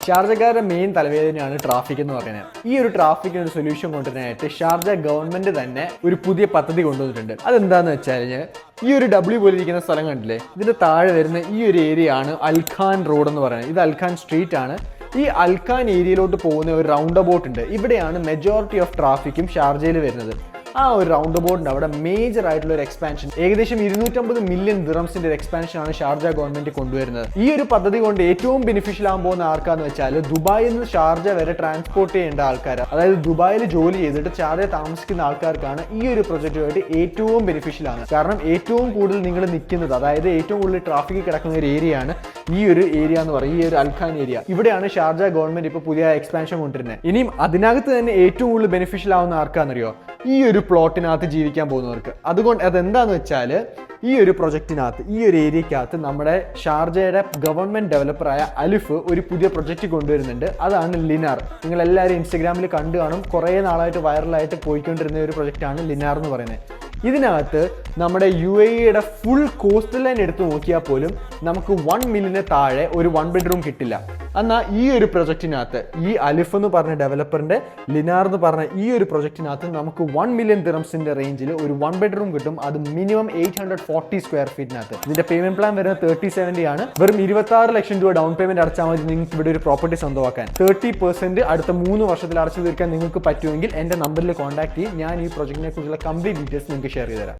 ഷാർജക്കാരുടെ main തലവേദനയാണ് traffic എന്ന് പറയുന്നത്. ഈ ഒരു ട്രാഫിക്കിന് ഒരു സൊല്യൂഷൻ കൊണ്ടുവരാനായിട്ട് ഷാർജ ഗവൺമെന്റ് തന്നെ ഒരു പുതിയ പദ്ധതി കൊണ്ടുവന്നിട്ടുണ്ട്. അതെന്താന്ന് വെച്ചാൽ ഈ ഒരു ഡബ്ല്യു പോലെ ഇരിക്കുന്ന സ്ഥലം കണ്ടില്ലേ, ഇതിന്റെ താഴെ വരുന്ന ഈ ഒരു ഏരിയ ആണ് അൽഖാൻ റോഡ് എന്ന് പറയുന്നത്. ഇത് അൽഖാൻ സ്ട്രീറ്റ് ആണ്. ഈ അൽഖാൻ ഏരിയയിലോട്ട് പോകുന്ന ഒരു റൗണ്ട് അബൌട്ട് ഉണ്ട്. ഇവിടെയാണ് മെജോറിറ്റി ഓഫ് ട്രാഫിക്കും ഷാർജയിൽ വരുന്നത്. ആ ഒരു റൗണ്ട് അബൌട്ടിൻ്റെ അവിടെ മേജർ ആയിട്ടുള്ള ഒരു എക്സ്പാൻഷൻ, ഏകദേശം 250 മില്യൺ ദിറംസിന്റെ ഒരു എക്സ്പാൻഷൻ ആണ് ഷാർജ ഗവൺമെന്റ് കൊണ്ടുവരുന്നത്. ഈ ഒരു പദ്ധതി കൊണ്ട് ഏറ്റവും ബെനിഫിഷ്യൽ ആകാൻ പോകുന്ന ആർക്കാന്ന് വെച്ചാൽ ദുബായിൽ നിന്ന് ഷാർജ വരെ ട്രാൻസ്പോർട്ട് ചെയ്യേണ്ട ആൾക്കാർ, അതായത് ദുബായിൽ ജോലി ചെയ്തിട്ട് ഷാർജ താമസിക്കുന്ന ആൾക്കാർക്കാണ് ഈ ഒരു പ്രൊജക്റ്റുമായിട്ട് ഏറ്റവും ബെനിഫിഷ്യൽ ആണ്. കാരണം ഏറ്റവും കൂടുതൽ നിങ്ങൾ നിൽക്കുന്നത്, അതായത് ഏറ്റവും കൂടുതൽ ട്രാഫിക് കിടക്കുന്ന ഒരു ഏരിയ ആണ് ഈ ഒരു ഏരിയ എന്ന് പറയും, ഈ ഒരു അൽഖാൻ ഏരിയ. ഇവിടെയാണ് ഷാർജ ഗവൺമെന്റ് ഇപ്പോൾ പുതിയ എക്സ്പാൻഷൻ കൊണ്ടുവരുന്നത്. ഇനിയും അതിനകത്ത് തന്നെ ഏറ്റവും കൂടുതൽ ബെനിഫിഷ്യൽ ആവുന്ന ആർക്കാണെന്നറിയോ? ഈ ഒരു പ്ലോട്ടിനകത്ത് ജീവിക്കാൻ പോകുന്നവർക്ക്. അതുകൊണ്ട് അതെന്താന്ന് വെച്ചാൽ ഈ ഒരു പ്രൊജക്റ്റിനകത്ത്, ഈ ഒരു ഏരിയക്കകത്ത് നമ്മുടെ ഷാർജയുടെ ഗവൺമെന്റ് ഡെവലപ്പറായ അലിഫ് ഒരു പുതിയ പ്രൊജക്റ്റ് കൊണ്ടുവരുന്നുണ്ട്. അതാണ് ലിനാർ. നിങ്ങൾ എല്ലാവരും ഇൻസ്റ്റഗ്രാമിൽ കണ്ടു കാണും. കുറേ നാളായിട്ട് വൈറലായിട്ട് പോയിക്കൊണ്ടിരുന്ന ഒരു പ്രൊജക്റ്റാണ് ലിനാർ എന്ന് പറയുന്നത്. ഇതിനകത്ത് നമ്മുടെ UAE ഫുൾ കോസ്റ്റൽ ലൈൻ എടുത്ത് നോക്കിയാൽ പോലും നമുക്ക് 1 മില്യന് താഴെ ഒരു 1 ബെഡ്റൂം കിട്ടില്ല. എന്നാൽ ഈ ഒരു പ്രൊജക്റ്റിനകത്ത്, ഈ അലിഫ് എന്ന് പറഞ്ഞ ഡെവലപ്പറിന്റെ ലിനാർ എന്ന് പറഞ്ഞ ഈ ഒരു പ്രൊജക്റ്റിനകത്ത് നമുക്ക് 1 മില്യൺ ദിറംസിന്റെ റേഞ്ചിൽ ഒരു 1 ബെഡ്റൂം കിട്ടും. അത് മിനിമം 840 സ്ക്വയർ ഫീറ്റിനകത്ത്. ഇതിന്റെ പേയ്മെന്റ് പ്ലാൻ വരുന്നത് 3070 ആണ്. വെറും 26 ലക്ഷം രൂപ ഡൗൺ പേയ്മെന്റ് അടച്ചാൽ മതി നിങ്ങൾക്ക് ഇവിടെ ഒരു പ്രോപ്പർട്ടി സ്വന്തമാക്കാൻ. 30% അടുത്ത 3 വർഷത്തിൽ അടച്ചു തീർക്കാൻ നിങ്ങൾക്ക് പറ്റുമെങ്കിൽ എന്റെ നമ്പറിൽ കോൺടാക്ട് ചെയ്യും. ഞാൻ ഈ പ്രൊജക്റ്റിനെ കുറിച്ചുള്ള കംപ്ലീറ്റ് ഡീറ്റെയിൽസ് നിങ്ങൾക്ക് ഷെയർ ചെയ്തുതരാം.